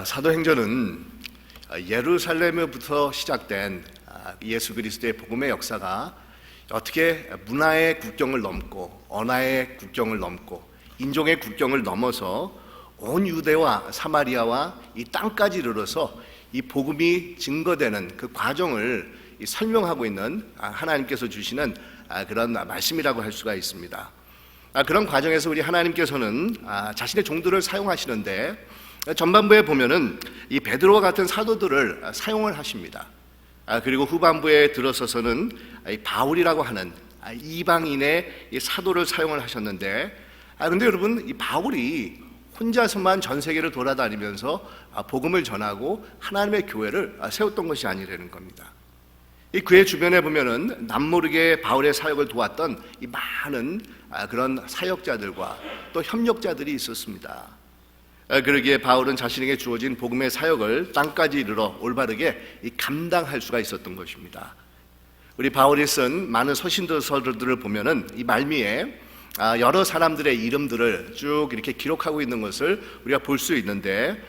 사도행전은 예루살렘에부터 시작된 예수 그리스도의 복음의 역사가 어떻게 문화의 국경을 넘고 언어의 국경을 넘고 인종의 국경을 넘어서 온 유대와 사마리아와 이 땅까지 이르러서 이 복음이 증거되는 그 과정을 설명하고 있는 하나님께서 주시는 그런 말씀이라고 할 수가 있습니다. 그런 과정에서 우리 하나님께서는 자신의 종들을 사용하시는데 전반부에 보면은 이 베드로와 같은 사도들을 사용을 하십니다. 그리고 후반부에 들어서서는 이 바울이라고 하는 이방인의 이 사도를 사용을 하셨는데, 근데 여러분, 이 바울이 혼자서만 전 세계를 돌아다니면서 복음을 전하고 하나님의 교회를 세웠던 것이 아니라는 겁니다. 이 그의 주변에 보면은 남모르게 바울의 사역을 도왔던 이 많은 그런 사역자들과 또 협력자들이 있었습니다. 그러기에 바울은 자신에게 주어진 복음의 사역을 땅까지 이르러 올바르게 감당할 수가 있었던 것입니다. 우리 바울이 쓴 많은 서신서들을 보면은 이 말미에 여러 사람들의 이름들을 쭉 이렇게 기록하고 있는 것을 우리가 볼 수 있는데,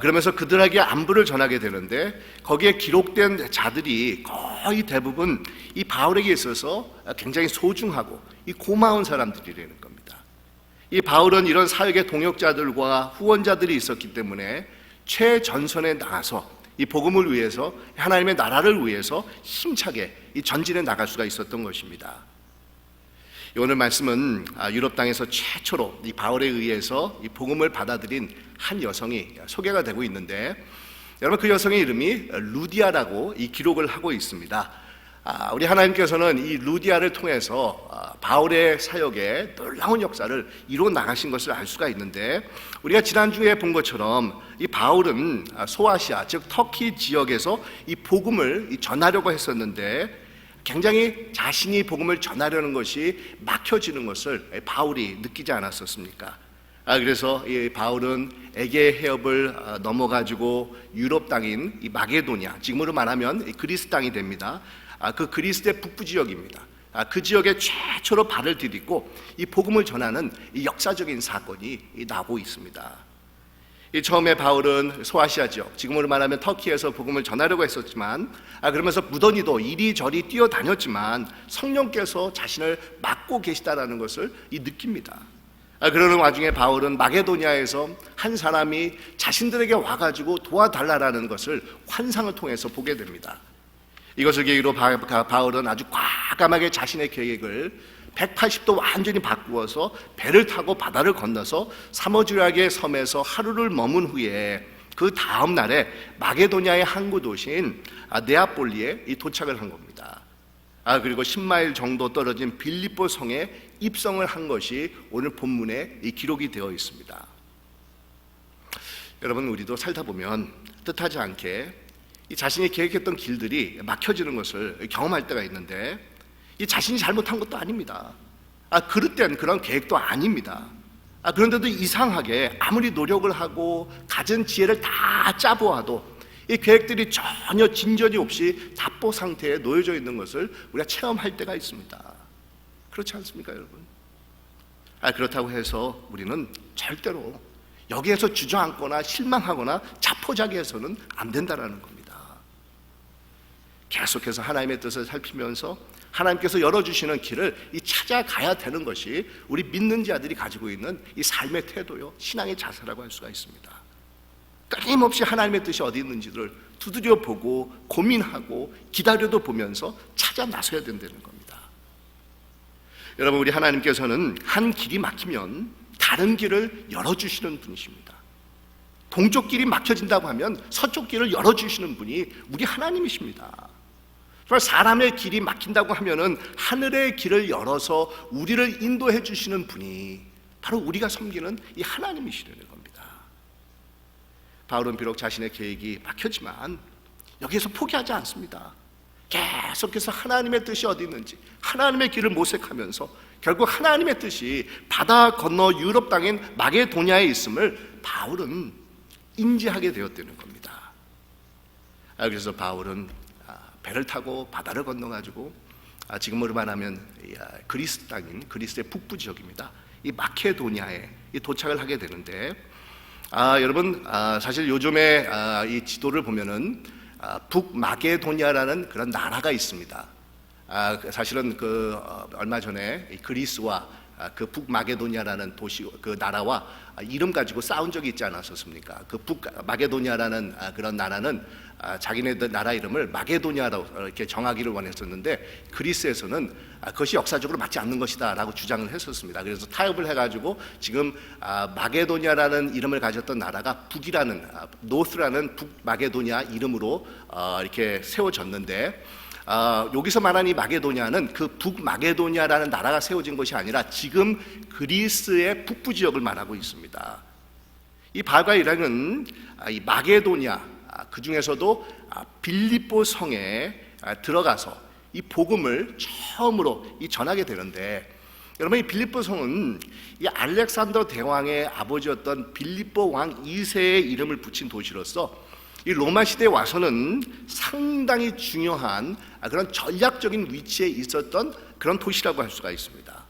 그러면서 그들에게 안부를 전하게 되는데 거기에 기록된 자들이 거의 대부분 이 바울에게 있어서 굉장히 소중하고 이 고마운 사람들이라는 겁니다. 이 바울은 이런 사역의 동역자들과 후원자들이 있었기 때문에 최전선에 나가서 이 복음을 위해서, 하나님의 나라를 위해서 힘차게 이 전진해 나갈 수가 있었던 것입니다. 오늘 말씀은 유럽 땅에서 최초로 이 바울에 의해서 이 복음을 받아들인 한 여성이 소개가 되고 있는데, 여러분, 그 여성의 이름이 루디아라고 이 기록을 하고 있습니다. 우리 하나님께서는 이 루디아를 통해서 바울의 사역에 놀라운 역사를 이루어 나가신 것을 알 수가 있는데, 우리가 지난주에 본 것처럼 이 바울은 소아시아, 즉 터키 지역에서 이 복음을 전하려고 했었는데 굉장히 자신이 복음을 전하려는 것이 막혀지는 것을 바울이 느끼지 않았었습니까? 그래서 이 바울은 에게 해협을 넘어가지고 유럽 땅인 이 마게도냐, 지금으로 말하면 그리스 땅이 됩니다. 그 그리스의 북부 지역입니다. 그 지역에 최초로 발을 디딛고 이 복음을 전하는 이 역사적인 사건이 나오고 있습니다. 처음에 바울은 소아시아 지역, 지금으로 말하면 터키에서 복음을 전하려고 했었지만, 그러면서 무더니도 이리저리 뛰어다녔지만 성령께서 자신을 막고 계시다라는 것을 느낍니다. 그러는 와중에 바울은 마게도냐에서 한 사람이 자신들에게 와가지고 도와달라라는 것을 환상을 통해서 보게 됩니다. 이것을 계기로 바울은 아주 과감하게 자신의 계획을 180도 완전히 바꾸어서 배를 타고 바다를 건너서 사모드락의 섬에서 하루를 머문 후에 그 다음 날에 마게도냐의 항구 도시인 네아폴리에 도착을 한 겁니다. 그리고 10마일 정도 떨어진 빌립보 성에 입성을 한 것이 오늘 본문에 기록이 되어 있습니다. 여러분, 우리도 살다 보면 뜻하지 않게 이 자신이 계획했던 길들이 막혀지는 것을 경험할 때가 있는데, 이 자신이 잘못한 것도 아닙니다. 그릇된 그런 계획도 아닙니다. 그런데도 이상하게 아무리 노력을 하고 가진 지혜를 다 짜보아도 이 계획들이 전혀 진전이 없이 답보 상태에 놓여져 있는 것을 우리가 체험할 때가 있습니다. 그렇지 않습니까, 여러분? 그렇다고 해서 우리는 절대로 여기에서 주저앉거나 실망하거나 자포자기해서는 안 된다는 겁니다. 계속해서 하나님의 뜻을 살피면서 하나님께서 열어주시는 길을 찾아가야 되는 것이 우리 믿는 자들이 가지고 있는 이 삶의 태도요, 신앙의 자세라고 할 수가 있습니다. 끊임없이 하나님의 뜻이 어디 있는지를 두드려 보고 고민하고 기다려도 보면서 찾아 나서야 된다는 겁니다. 여러분, 우리 하나님께서는 한 길이 막히면 다른 길을 열어주시는 분이십니다. 동쪽 길이 막혀진다고 하면 서쪽 길을 열어주시는 분이 우리 하나님이십니다. 사람의 길이 막힌다고 하면은 하늘의 길을 열어서 우리를 인도해 주시는 분이 바로 우리가 섬기는 이 하나님이시라는 겁니다. 바울은 비록 자신의 계획이 막혔지만 여기에서 포기하지 않습니다. 계속해서 하나님의 뜻이 어디 있는지 하나님의 길을 모색하면서 결국 하나님의 뜻이 바다 건너 유럽 땅인 마게도냐에 있음을 바울은 인지하게 되었다는 겁니다. 그래서 바울은 배를 타고 바다를 건너가지고 지금으로 말하면 그리스 땅인 그리스의 북부 지역입니다. 이 마케도니아에 도착을 하게 되는데, 여러분, 사실 요즘에 이 지도를 보면은 북마게도니아라는 그런 나라가 있습니다. 사실은 얼마 전에 이 그리스와 그 북마게도니아라는 도시, 그 나라와 이름 가지고 싸운 적이 있지 않았었습니까? 그 북마게도니아라는 그런 나라는 자기네들 나라 이름을 마게도니아라고 이렇게 정하기를 원했었는데, 그리스에서는 그것이 역사적으로 맞지 않는 것이다라고 주장을 했었습니다. 그래서 타협을 해가지고 지금 마게도니아라는 이름을 가졌던 나라가 북이라는 노스라는 북마게도니아 이름으로 이렇게 세워졌는데, 여기서 말하는 이 마게도니아는 그 북마게도니아라는 나라가 세워진 것이 아니라 지금 그리스의 북부 지역을 말하고 있습니다. 이 바울과 일행은 이 마게도니아, 그 중에서도 빌립보 성에 들어가서 이 복음을 처음으로 전하게 되는데, 여러분, 이 빌립보 성은 이 알렉산더 대왕의 아버지였던 빌립보 왕 2세의 이름을 붙인 도시로서 이 로마 시대에 와서는 상당히 중요한 그런 전략적인 위치에 있었던 그런 도시라고 할 수가 있습니다.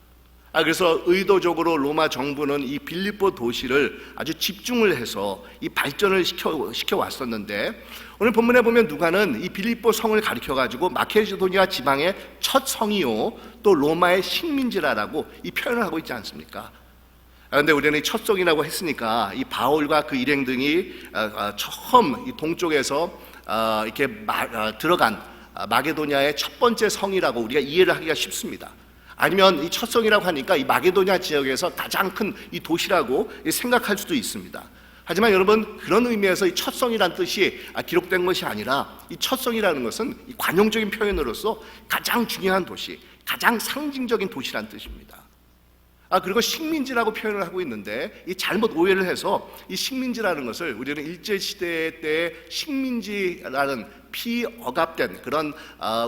그래서 의도적으로 로마 정부는 이 빌립보 도시를 아주 집중을 해서 이 발전을 시켜 왔었는데, 오늘 본문에 보면 누가는 이 빌립보 성을 가리켜 가지고 마케도니아 지방의 첫 성이요 또 로마의 식민지라라고 이 표현을 하고 있지 않습니까? 그런데 우리는 첫 성이라고 했으니까 이 바울과 그 일행 등이 처음 이 동쪽에서 이렇게 들어간 마게도니아의 첫 번째 성이라고 우리가 이해를 하기가 쉽습니다. 아니면 이 첫 성이라고 하니까 이 마게도니아 지역에서 가장 큰 이 도시라고 생각할 수도 있습니다. 하지만 여러분, 그런 의미에서 이 첫 성이라는 뜻이 기록된 것이 아니라, 이 첫 성이라는 것은 이 관용적인 표현으로서 가장 중요한 도시, 가장 상징적인 도시라는 뜻입니다. 그리고 식민지라고 표현을 하고 있는데, 이 잘못 오해를 해서 이 식민지라는 것을 우리는 일제시대 때 식민지라는 피억압된 그런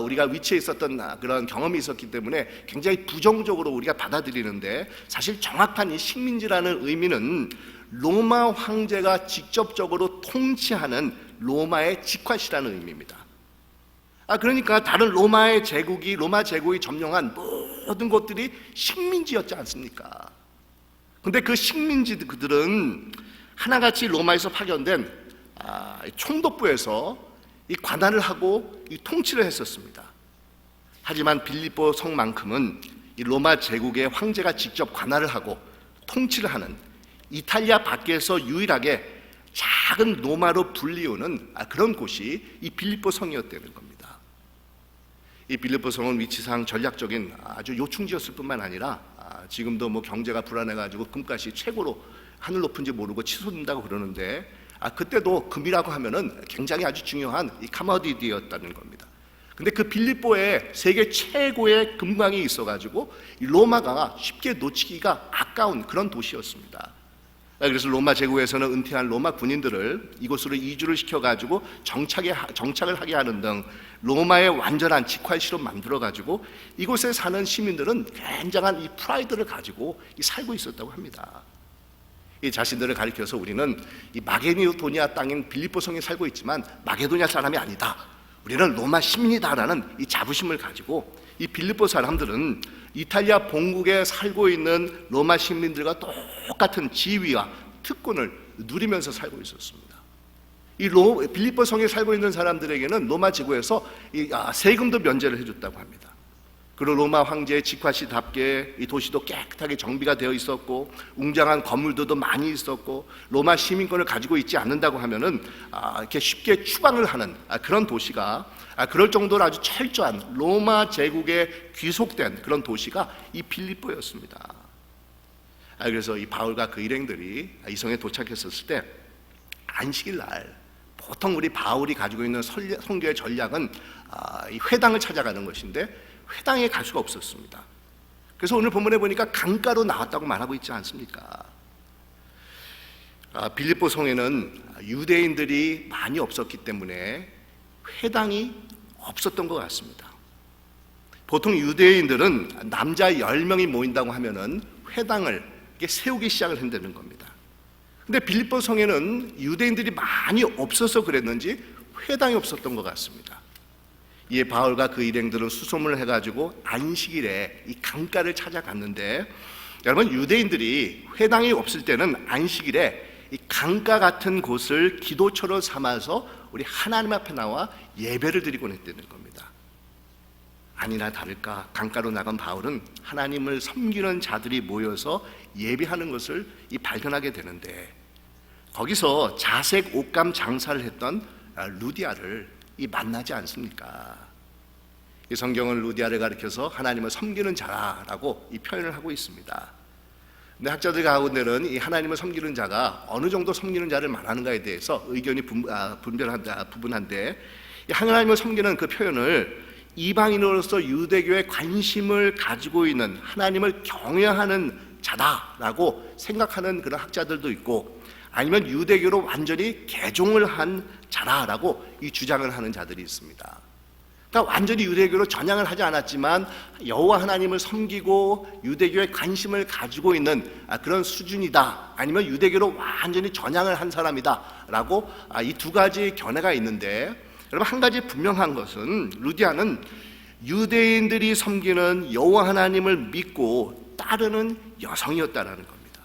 우리가 위치에 있었던 그런 경험이 있었기 때문에 굉장히 부정적으로 우리가 받아들이는데, 사실 정확한 이 식민지라는 의미는 로마 황제가 직접적으로 통치하는 로마의 직화시라는 의미입니다. 그러니까 다른 로마 제국이 점령한 모든 것들이 식민지였지 않습니까? 근데 그 식민지들은 하나같이 로마에서 파견된 총독부에서 이 관할을 하고 이 통치를 했었습니다. 하지만 빌립보 성만큼은 이 로마 제국의 황제가 직접 관할을 하고 통치를 하는, 이탈리아 밖에서 유일하게 작은 로마로 불리우는 그런 곳이 이 빌립보 성이었다는 겁니다. 이 빌립보 성은 위치상 전략적인 아주 요충지였을 뿐만 아니라 지금도 뭐 경제가 불안해가지고 금값이 최고로 하늘 높은지 모르고 치솟는다고 그러는데, 그때도 금이라고 하면은 굉장히 아주 중요한 이 카모디티였다는 겁니다. 근데 그 빌립보에 세계 최고의 금광이 있어가지고 이 로마가 쉽게 놓치기가 아까운 그런 도시였습니다. 그래서 로마 제국에서는 은퇴한 로마 군인들을 이곳으로 이주를 시켜가지고 정착을 하게 하는 등 로마의 완전한 직활시로 만들어가지고 이곳에 사는 시민들은 굉장한 이 프라이드를 가지고 살고 있었다고 합니다. 이 자신들을 가리켜서 우리는 이 마게도니아 땅인 빌립보 성에 살고 있지만 마게도니아 사람이 아니다, 우리는 로마 시민이다라는 이 자부심을 가지고 이 빌립보 사람들은 이탈리아 본국에 살고 있는 로마 시민들과 똑같은 지위와 특권을 누리면서 살고 있었습니다. 이 빌립보 성에 살고 있는 사람들에게는 로마 제국에서 세금도 면제를 해줬다고 합니다. 그리고 로마 황제의 직화시답게 이 도시도 깨끗하게 정비가 되어 있었고, 웅장한 건물들도 많이 있었고, 로마 시민권을 가지고 있지 않는다고 하면은 이렇게 쉽게 추방을 하는 그런 도시가, 그럴 정도로 아주 철저한 로마 제국에 귀속된 그런 도시가 이 빌립보였습니다. 그래서 이 바울과 그 일행들이 이 성에 도착했었을 때 안식일 날, 보통 우리 바울이 가지고 있는 선교의 전략은 이 회당을 찾아가는 것인데 회당에 갈 수가 없었습니다. 그래서 오늘 본문에 보니까 강가로 나왔다고 말하고 있지 않습니까? 빌립보 성에는 유대인들이 많이 없었기 때문에 회당이 없었던 것 같습니다. 보통 유대인들은 남자 10명이 모인다고 하면은 회당을 세우기 시작을 한다는 겁니다. 근데 빌립보 성에는 유대인들이 많이 없어서 그랬는지 회당이 없었던 것 같습니다. 이에 바울과 그 일행들은 수소문을 해가지고 안식일에 이 강가를 찾아갔는데, 여러분, 유대인들이 회당이 없을 때는 안식일에 이 강가 같은 곳을 기도처로 삼아서 우리 하나님 앞에 나와 예배를 드리곤 했다는 겁니다. 아니나 다를까 강가로 나간 바울은 하나님을 섬기는 자들이 모여서 예배하는 것을 발견하게 되는데, 거기서 자색 옷감 장사를 했던 루디아를 만나지 않습니까? 이 성경은 루디아를 가리켜서 하나님을 섬기는 자라고 표현을 하고 있습니다. 근데 학자들 가운데는 이 하나님을 섬기는 자가 어느 정도 섬기는 자를 말하는가에 대해서 의견이 부분한데, 이 하나님을 섬기는 그 표현을 이방인으로서 유대교에 관심을 가지고 있는, 하나님을 경외하는 자다라고 생각하는 그런 학자들도 있고, 아니면 유대교로 완전히 개종을 한 자라라고 이 주장을 하는 자들이 있습니다. 그러니까 완전히 유대교로 전향을 하지 않았지만 여호와 하나님을 섬기고 유대교에 관심을 가지고 있는 그런 수준이다, 아니면 유대교로 완전히 전향을 한 사람이다 라고 이 두 가지 견해가 있는데, 여러분 한 가지 분명한 것은 루디아는 유대인들이 섬기는 여호와 하나님을 믿고 따르는 여성이었다라는 겁니다.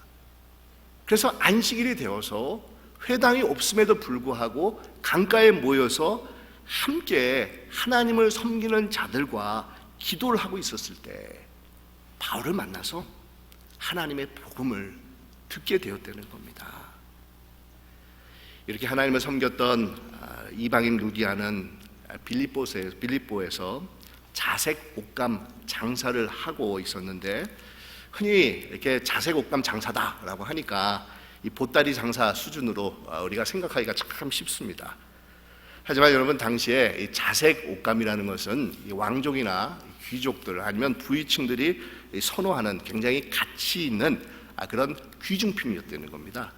그래서 안식일이 되어서 회당이 없음에도 불구하고 강가에 모여서 함께 하나님을 섬기는 자들과 기도를 하고 있었을 때 바울을 만나서 하나님의 복음을 듣게 되었다는 겁니다. 이렇게 하나님을 섬겼던 이방인 루디아는 빌립보에서 자색 옷감 장사를 하고 있었는데, 흔히 이렇게 자색 옷감 장사다라고 하니까 이 보따리 장사 수준으로 우리가 생각하기가 참 쉽습니다. 하지만 여러분, 당시에 이 자색 옷감이라는 것은 이 왕족이나 귀족들 아니면 부유층들이 선호하는 굉장히 가치 있는 그런 귀중품이었다는 겁니다.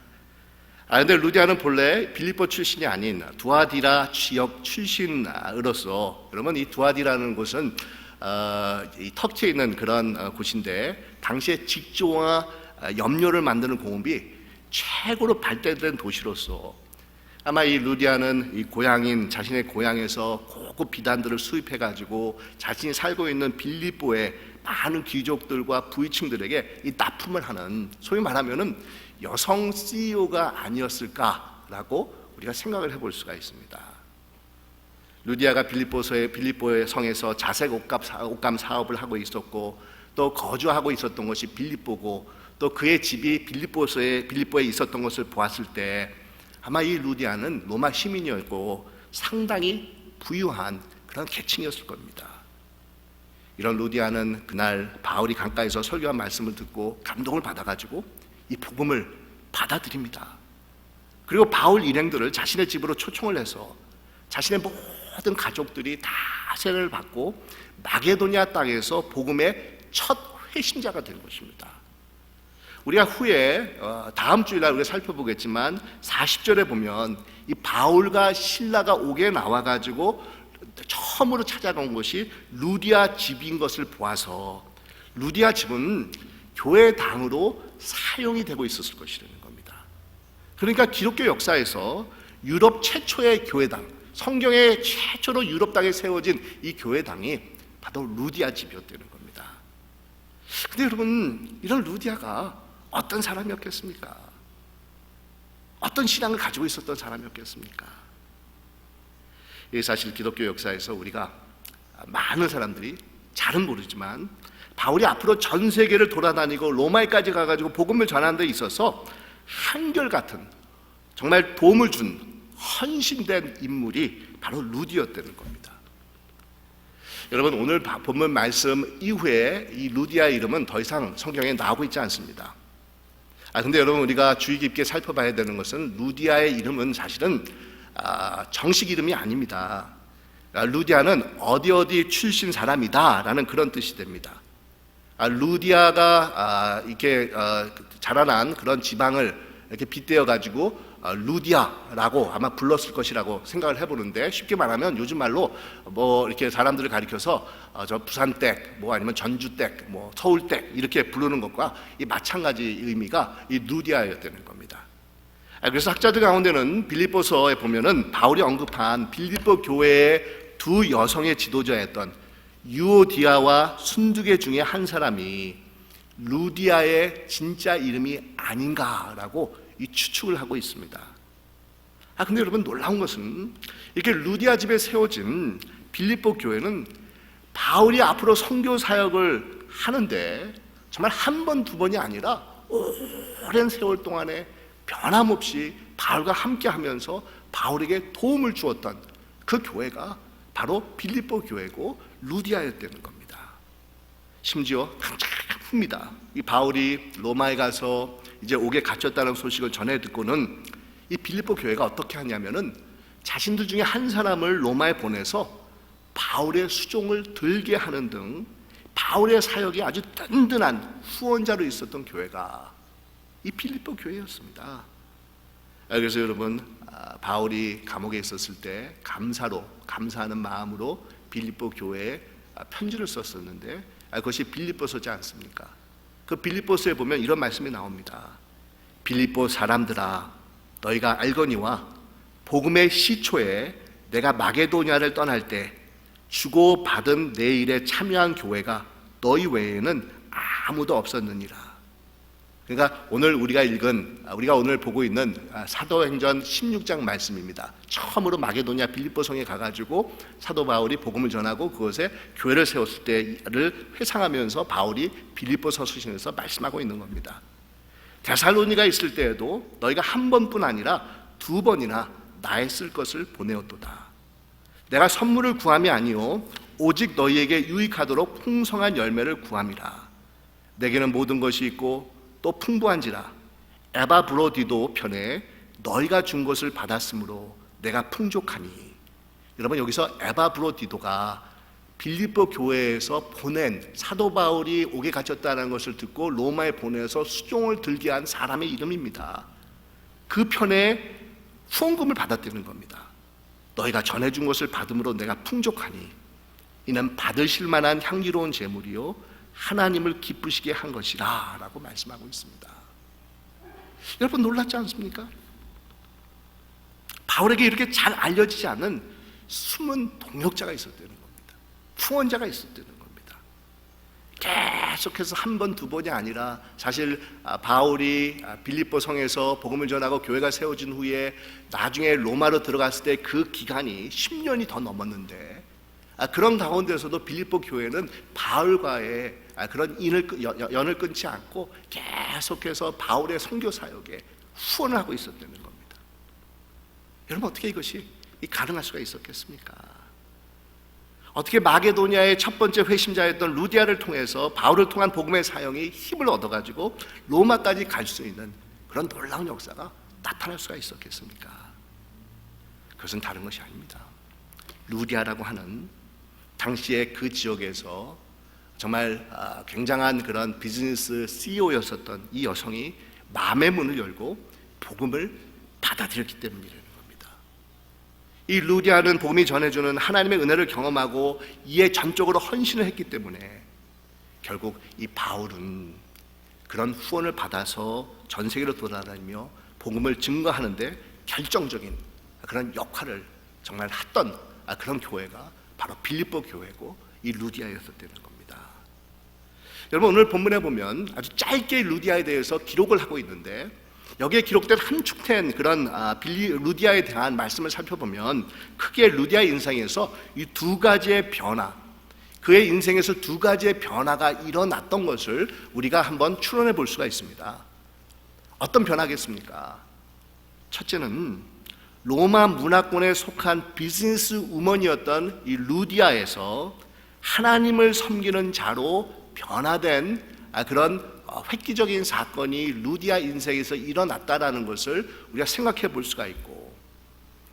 그런데 루디아는 본래 빌립보 출신이 아닌 두아디라 지역 출신으로서, 그러면 이 두아디라는 곳은 이 터키에 있는 그런 곳인데, 당시에 직조와 염료를 만드는 공업이 최고로 발달된 도시로서 아마 이 루디아는 이 고향인 자신의 고향에서 고급 비단들을 수입해가지고 자신이 살고 있는 빌립보의 많은 귀족들과 부유층들에게 이 납품을 하는, 소위 말하면은 여성 CEO가 아니었을까라고 우리가 생각을 해볼 수가 있습니다. 루디아가 빌립보의 성에서 자색 옷감 사업을 하고 있었고, 또 거주하고 있었던 것이 빌립보고, 또 그의 집이 빌립보에 있었던 것을 보았을 때 아마 이 루디아는 로마 시민이었고 상당히 부유한 그런 계층이었을 겁니다. 이런 루디아는 그날 바울이 강가에서 설교한 말씀을 듣고 감동을 받아가지고 이 복음을 받아들입니다. 그리고 바울 일행들을 자신의 집으로 초청을 해서 자신의 모든 가족들이 다 세례를 받고 마게도니아 땅에서 복음의 첫 회심자가 된 것입니다. 우리가 후에 다음 주일날 우리가 살펴보겠지만 40절에 보면 이 바울과 실라가 옥에 나와가지고 처음으로 찾아간 것이 루디아 집인 것을 보아서 루디아 집은 교회당으로 사용이 되고 있었을 것이라는 겁니다. 그러니까 기독교 역사에서 유럽 최초의 교회당, 성경에 최초로 유럽 땅에 세워진 이 교회당이 바로 루디아 집이었다는 겁니다. 근데 여러분, 이런 루디아가 어떤 사람이었겠습니까? 어떤 신앙을 가지고 있었던 사람이었겠습니까? 사실 기독교 역사에서 우리가 많은 사람들이 잘은 모르지만 바울이 앞으로 전 세계를 돌아다니고 로마에까지 가가지고 복음을 전하는 데 있어서 한결같은 정말 도움을 준 헌신된 인물이 바로 루디였다는 겁니다. 여러분, 오늘 본문 말씀 이후에 이 루디아의 이름은 더 이상 성경에 나오고 있지 않습니다. 근데 여러분, 우리가 주의 깊게 살펴봐야 되는 것은 루디아의 이름은 사실은 정식 이름이 아닙니다. 루디아는 어디 출신 사람이다 라는 그런 뜻이 됩니다. 루디아가 이렇게 자라난 그런 지방을 이렇게 빗대어 가지고 루디아라고 아마 불렀을 것이라고 생각을 해보는데, 쉽게 말하면 요즘 말로 뭐 이렇게 사람들을 가리켜서 저 부산댁, 뭐 아니면 전주댁, 뭐 서울댁 이렇게 부르는 것과 이 마찬가지 의미가 이 루디아였다는 겁니다. 그래서 학자들 가운데는 빌립보서에 보면은 바울이 언급한 빌립보 교회의 두 여성의 지도자였던 유오디아와 순두계 중에 한 사람이 루디아의 진짜 이름이 아닌가라고 이 추측을 하고 있습니다. 근데 여러분 놀라운 것은 이렇게 루디아 집에 세워진 빌립보 교회는 바울이 앞으로 선교 사역을 하는데 정말 한 번, 두 번이 아니라 오랜 세월 동안에 변함없이 바울과 함께 하면서 바울에게 도움을 주었던 그 교회가 바로 빌립보 교회고 루디아였다는 겁니다. 심지어 한참입니다. 이 바울이 로마에 가서 이제 옥에 갇혔다는 소식을 전해 듣고는 이 빌립보 교회가 어떻게 하냐면은 자신들 중에 한 사람을 로마에 보내서 바울의 수종을 들게 하는 등 바울의 사역이 아주 든든한 후원자로 있었던 교회가 이 빌립보 교회였습니다. 그래서 여러분, 바울이 감옥에 있었을 때 감사하는 마음으로 빌립보 교회에 편지를 썼었는데 그것이 빌립보서지 않습니까? 그 빌립보서에 보면 이런 말씀이 나옵니다. 빌립보 사람들아, 너희가 알거니와 복음의 시초에 내가 마게도냐를 떠날 때 주고받은 내 일에 참여한 교회가 너희 외에는 아무도 없었느니라. 그러니까 우리가 오늘 보고 있는 사도행전 16장 말씀입니다. 처음으로 마게도냐 빌립보 성에 가가지고 사도 바울이 복음을 전하고 그것에 교회를 세웠을 때를 회상하면서 바울이 빌립보 서신에서 말씀하고 있는 겁니다. 데살로니가 있을 때에도 너희가 한 번뿐 아니라 두 번이나 나의 쓸 것을 보내었도다. 내가 선물을 구함이 아니요 오직 너희에게 유익하도록 풍성한 열매를 구함이라. 내게는 모든 것이 있고 또 풍부한지라. 에바브로디도 편에 너희가 준 것을 받았으므로 내가 풍족하니. 여러분, 여기서 에바브로디도가 빌립보 교회에서 보낸 사도 바울이 옥에 갇혔다는 것을 듣고 로마에 보내서 수종을 들게 한 사람의 이름입니다. 그 편에 후원금을 받았다는 겁니다. 너희가 전해준 것을 받음으로 내가 풍족하니 이는 받으실 만한 향기로운 제물이요 하나님을 기쁘시게 한 것이라 라고 말씀하고 있습니다. 여러분 놀랍지 않습니까? 바울에게 이렇게 잘 알려지지 않은 숨은 동역자가 있었다는 겁니다. 후원자가 있었다는 겁니다. 계속해서 한 번, 두 번이 아니라 사실 바울이 빌립보 성에서 복음을 전하고 교회가 세워진 후에 나중에 로마로 들어갔을 때 그 기간이 10년이 더 넘었는데 그런 가운데서도 빌립보 교회는 바울과의 그런 연을 끊지 않고 계속해서 바울의 선교 사역에 후원을 하고 있었다는 겁니다. 여러분 어떻게 이것이 가능할 수가 있었겠습니까? 어떻게 마게도냐의 첫 번째 회심자였던 루디아를 통해서 바울을 통한 복음의 사역이 힘을 얻어가지고 로마까지 갈 수 있는 그런 놀라운 역사가 나타날 수가 있었겠습니까? 그것은 다른 것이 아닙니다. 루디아라고 하는 당시에 그 지역에서 정말 굉장한 그런 비즈니스 CEO였었던 이 여성이 마음의 문을 열고 복음을 받아들였기 때문이라는 겁니다. 이 루디아는 복음이 전해주는 하나님의 은혜를 경험하고 이에 전적으로 헌신을 했기 때문에 결국 이 바울은 그런 후원을 받아서 전 세계로 돌아다니며 복음을 증거하는데 결정적인 그런 역할을 정말 했던 그런 교회가 바로 빌립보 교회고 이 루디아였었다는 겁니다. 여러분 오늘 본문에 보면 아주 짧게 루디아에 대해서 기록을 하고 있는데 여기에 기록된 함축된 그런 루디아에 대한 말씀을 살펴보면 크게 루디아 인생에서 이 두 가지의 변화, 그의 인생에서 두 가지의 변화가 일어났던 것을 우리가 한번 추론해 볼 수가 있습니다. 어떤 변화겠습니까? 첫째는 로마 문화권에 속한 비즈니스 우먼이었던 이 루디아에서 하나님을 섬기는 자로 변화된 그런 획기적인 사건이 루디아 인생에서 일어났다라는 것을 우리가 생각해 볼 수가 있고,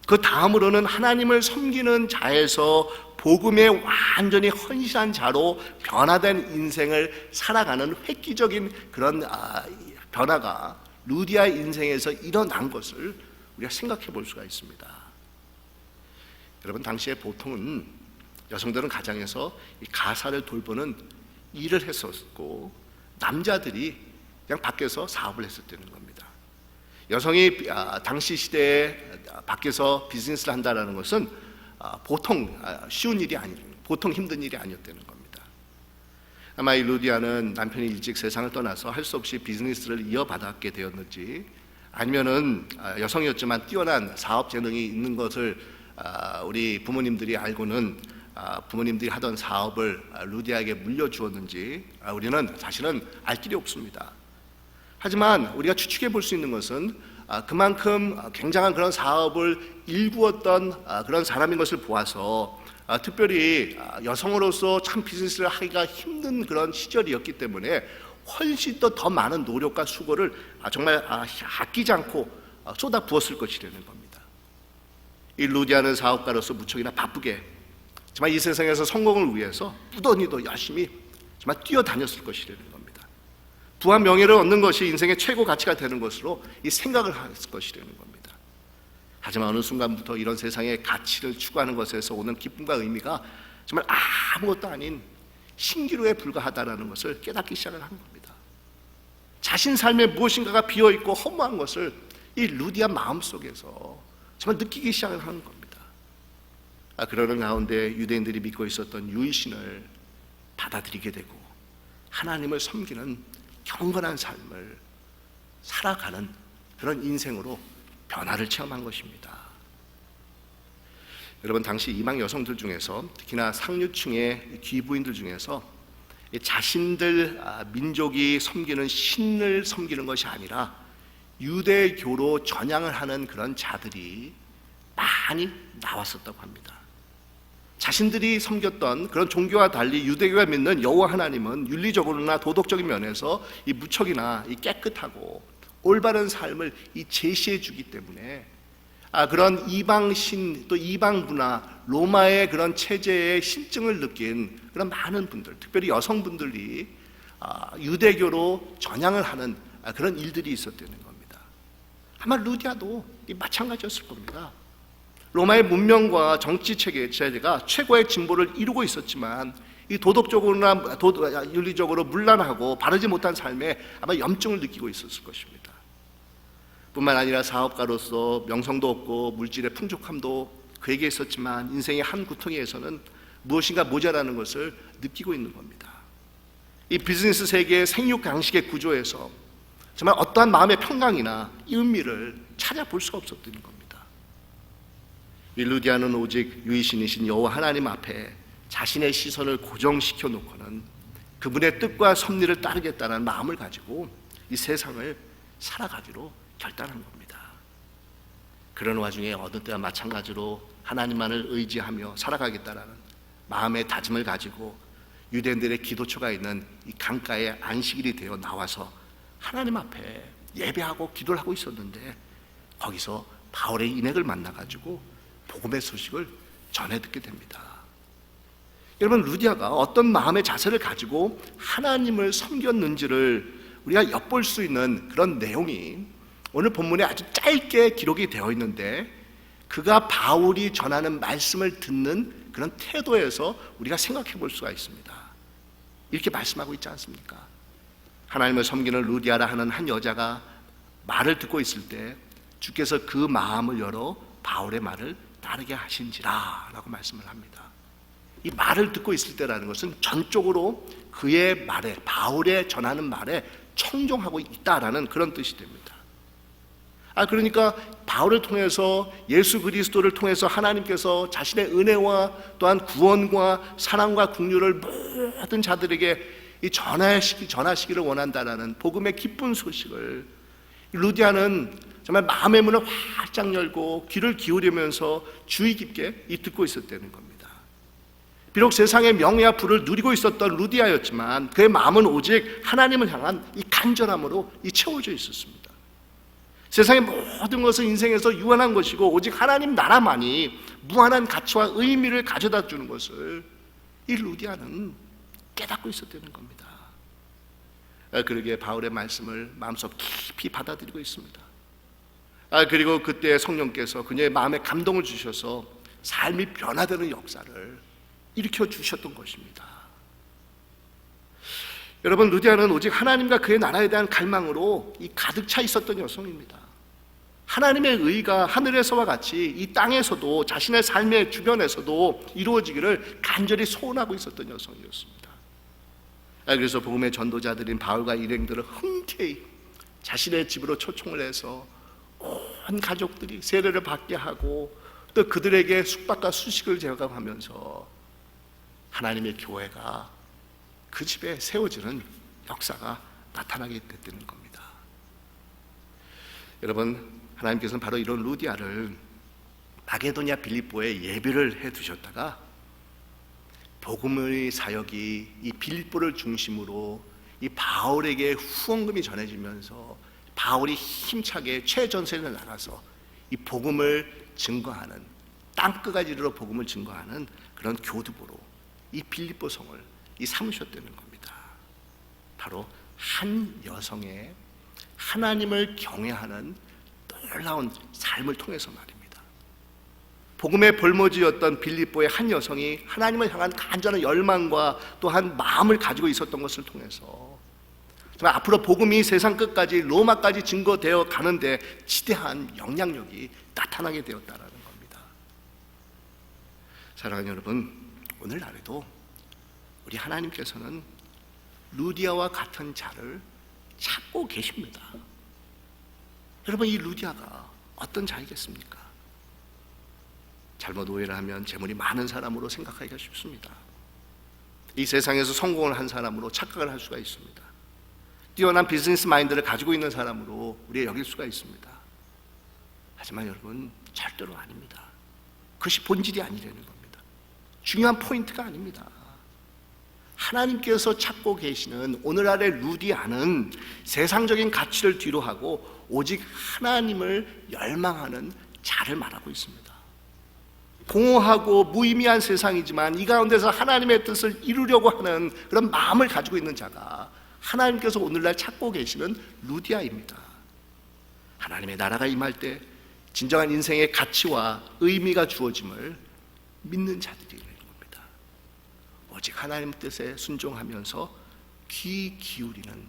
그 다음으로는 하나님을 섬기는 자에서 복음에 완전히 헌신한 자로 변화된 인생을 살아가는 획기적인 그런 변화가 루디아 인생에서 일어난 것을 우리가 생각해 볼 수가 있습니다. 여러분 당시에 보통은 여성들은 가정에서 이 가사를 돌보는 일을 했었고 남자들이 그냥 밖에서 사업을 했었다는 겁니다. 여성이 당시 시대에 밖에서 비즈니스를 한다는 것은 보통 쉬운 일이 보통 힘든 일이 아니었다는 겁니다. 아마 이 루디아는 남편이 일찍 세상을 떠나서 할 수 없이 비즈니스를 이어받았게 되었는지 아니면은 여성이었지만 뛰어난 사업 재능이 있는 것을 우리 부모님들이 알고는 부모님들이 하던 사업을 루디아에게 물려주었는지 우리는 사실은 알 길이 없습니다. 하지만 우리가 추측해 볼 수 있는 것은 그만큼 굉장한 그런 사업을 일구었던 그런 사람인 것을 보아서 특별히 여성으로서 참 비즈니스를 하기가 힘든 그런 시절이었기 때문에 훨씬 더 많은 노력과 수고를 정말 아끼지 않고 쏟아 부었을 것이라는 겁니다. 이 루디아는 사업가로서 무척이나 바쁘게 정말 이 세상에서 성공을 위해서 부단히도 열심히 정말 뛰어다녔을 것이라는 겁니다. 부와 명예를 얻는 것이 인생의 최고 가치가 되는 것으로 이 생각을 했을 것이라는 겁니다. 하지만 어느 순간부터 이런 세상의 가치를 추구하는 것에서 오는 기쁨과 의미가 정말 아무것도 아닌 신기루에 불과하다는 것을 깨닫기 시작을 한 겁니다. 자신 삶에 무엇인가가 비어있고 허무한 것을 이 루디아 마음속에서 정말 느끼기 시작을 하는 겁니다. 그러는 가운데 유대인들이 믿고 있었던 유일신을 받아들이게 되고 하나님을 섬기는 경건한 삶을 살아가는 그런 인생으로 변화를 체험한 것입니다. 여러분, 당시 이방 여성들 중에서 특히나 상류층의 귀부인들 중에서 자신들 민족이 섬기는 신을 섬기는 것이 아니라 유대교로 전향을 하는 그런 자들이 많이 나왔었다고 합니다. 자신들이 섬겼던 그런 종교와 달리 유대교가 믿는 여호와 하나님은 윤리적으로나 도덕적인 면에서 이 무척이나 이 깨끗하고 올바른 삶을 이 제시해 주기 때문에 그런 이방신 또 이방 문화 로마의 그런 체제의 실증을 느낀 그런 많은 분들, 특별히 여성분들이 유대교로 전향을 하는 그런 일들이 있었다는 겁니다. 아마 루디아도 마찬가지였을 겁니다. 로마의 문명과 정치 체제가 최고의 진보를 이루고 있었지만 이 도덕적으로나 윤리적으로 문란하고 바르지 못한 삶에 아마 염증을 느끼고 있었을 것입니다. 뿐만 아니라 사업가로서 명성도 없고 물질의 풍족함도 그에게 있었지만 인생의 한 구덩이에서는 무엇인가 모자라는 것을 느끼고 있는 겁니다. 이 비즈니스 세계의 생육 강식의 구조에서 정말 어떠한 마음의 평강이나 의미를 찾아볼 수가 없었던 겁니다. 이 루디아는 오직 유일신이신 여호와 하나님 앞에 자신의 시선을 고정시켜 놓고는 그분의 뜻과 섭리를 따르겠다는 마음을 가지고 이 세상을 살아가기로 결단한 겁니다. 그런 와중에 어느 때와 마찬가지로 하나님만을 의지하며 살아가겠다라는 마음의 다짐을 가지고 유대인들의 기도처가 있는 이 강가에 안식일이 되어 나와서 하나님 앞에 예배하고 기도를 하고 있었는데 거기서 바울의 인액을 만나가지고 복음의 소식을 전해 듣게 됩니다. 여러분, 루디아가 어떤 마음의 자세를 가지고 하나님을 섬겼는지를 우리가 엿볼 수 있는 그런 내용이 오늘 본문에 아주 짧게 기록이 되어 있는데 그가 바울이 전하는 말씀을 듣는 그런 태도에서 우리가 생각해 볼 수가 있습니다. 이렇게 말씀하고 있지 않습니까? 하나님을 섬기는 루디아라 하는 한 여자가 말을 듣고 있을 때 주께서 그 마음을 열어 바울의 말을 따르게 하신지라 라고 말씀을 합니다. 이 말을 듣고 있을 때라는 것은 전적으로 그의 말에, 바울의 전하는 말에 청종하고 있다라는 그런 뜻이 됩니다. 그러니까 바울을 통해서 예수 그리스도를 통해서 하나님께서 자신의 은혜와 또한 구원과 사랑과 긍휼을 모든 자들에게 전하시기를 원한다라는 복음의 기쁜 소식을 루디아는 정말 마음의 문을 활짝 열고 귀를 기울이면서 주의 깊게 듣고 있었다는 겁니다. 비록 세상의 명예와 부를 누리고 있었던 루디아였지만 그의 마음은 오직 하나님을 향한 이 간절함으로 채워져 있었습니다. 세상의 모든 것은 인생에서 유한한 것이고 오직 하나님 나라만이 무한한 가치와 의미를 가져다 주는 것을 이 루디아는 깨닫고 있었다는 겁니다. 그러기에 바울의 말씀을 마음속 깊이 받아들이고 있습니다. 그리고 그때 성령께서 그녀의 마음에 감동을 주셔서 삶이 변화되는 역사를 일으켜 주셨던 것입니다. 여러분, 루디아는 오직 하나님과 그의 나라에 대한 갈망으로 가득 차 있었던 여성입니다. 하나님의 의가 하늘에서와 같이 이 땅에서도 자신의 삶의 주변에서도 이루어지기를 간절히 소원하고 있었던 여성이었습니다. 그래서 복음의 전도자들인 바울과 일행들은 흔쾌히 자신의 집으로 초청을 해서 온 가족들이 세례를 받게 하고 또 그들에게 숙박과 수식을 제공하면서 하나님의 교회가 그 집에 세워지는 역사가 나타나게 됐다는 겁니다. 여러분, 하나님께서는 바로 이런 루디아를 마게도냐 빌립보에 예배를 해 두셨다가 복음의 사역이 이 빌립보를 중심으로 이 바울에게 후원금이 전해지면서 바울이 힘차게 최전선에 나가서 이 복음을 증거하는, 땅끝까지 이르러 복음을 증거하는 그런 교두보로 이 빌립보 성을 이 삼으셨다는 겁니다. 바로 한 여성의 하나님을 경외하는 놀라운 삶을 통해서 말입니다. 복음의 볼모지였던 빌립보의 한 여성이 하나님을 향한 간절한 열망과 또한 마음을 가지고 있었던 것을 통해서 정말 앞으로 복음이 세상 끝까지 로마까지 증거되어 가는데 지대한 영향력이 나타나게 되었다는 겁니다. 사랑하는 여러분, 오늘날에도 우리 하나님께서는 루디아와 같은 자를 찾고 계십니다. 여러분, 이 루디아가 어떤 자이겠습니까? 잘못 오해를 하면 재물이 많은 사람으로 생각하기가 쉽습니다. 이 세상에서 성공을 한 사람으로 착각을 할 수가 있습니다. 뛰어난 비즈니스 마인드를 가지고 있는 사람으로 우리가 여길 수가 있습니다. 하지만 여러분, 절대로 아닙니다. 그것이 본질이 아니라는 겁니다. 중요한 포인트가 아닙니다. 하나님께서 찾고 계시는 오늘날의 루디아는 세상적인 가치를 뒤로하고 오직 하나님을 열망하는 자를 말하고 있습니다. 공허하고 무의미한 세상이지만 이 가운데서 하나님의 뜻을 이루려고 하는 그런 마음을 가지고 있는 자가 하나님께서 오늘날 찾고 계시는 루디아입니다. 하나님의 나라가 임할 때 진정한 인생의 가치와 의미가 주어짐을 믿는 자들이라는 겁니다. 오직 하나님 뜻에 순종하면서 귀 기울이는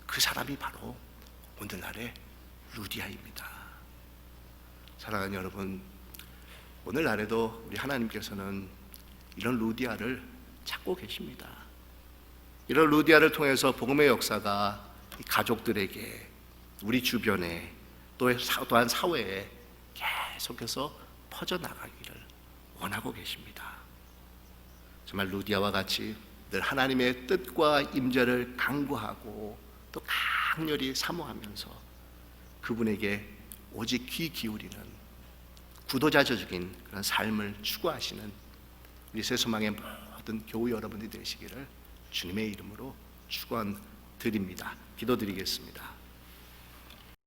그 사람이 바로 오늘날의 루디아입니다. 사랑하는 여러분, 오늘날에도 우리 하나님께서는 이런 루디아를 찾고 계십니다. 이런 루디아를 통해서 복음의 역사가 가족들에게, 우리 주변에, 또한 사회에 계속해서 퍼져나가기를 원하고 계십니다. 정말 루디아와 같이 늘 하나님의 뜻과 임재를 간구하고 또 강렬히 사모하면서 그분에게 오직 귀 기울이는 구도자적인 그런 삶을 추구하시는 우리 새소망의 모든 교우 여러분들이 되시기를 주님의 이름으로 축원드립니다. 기도드리겠습니다.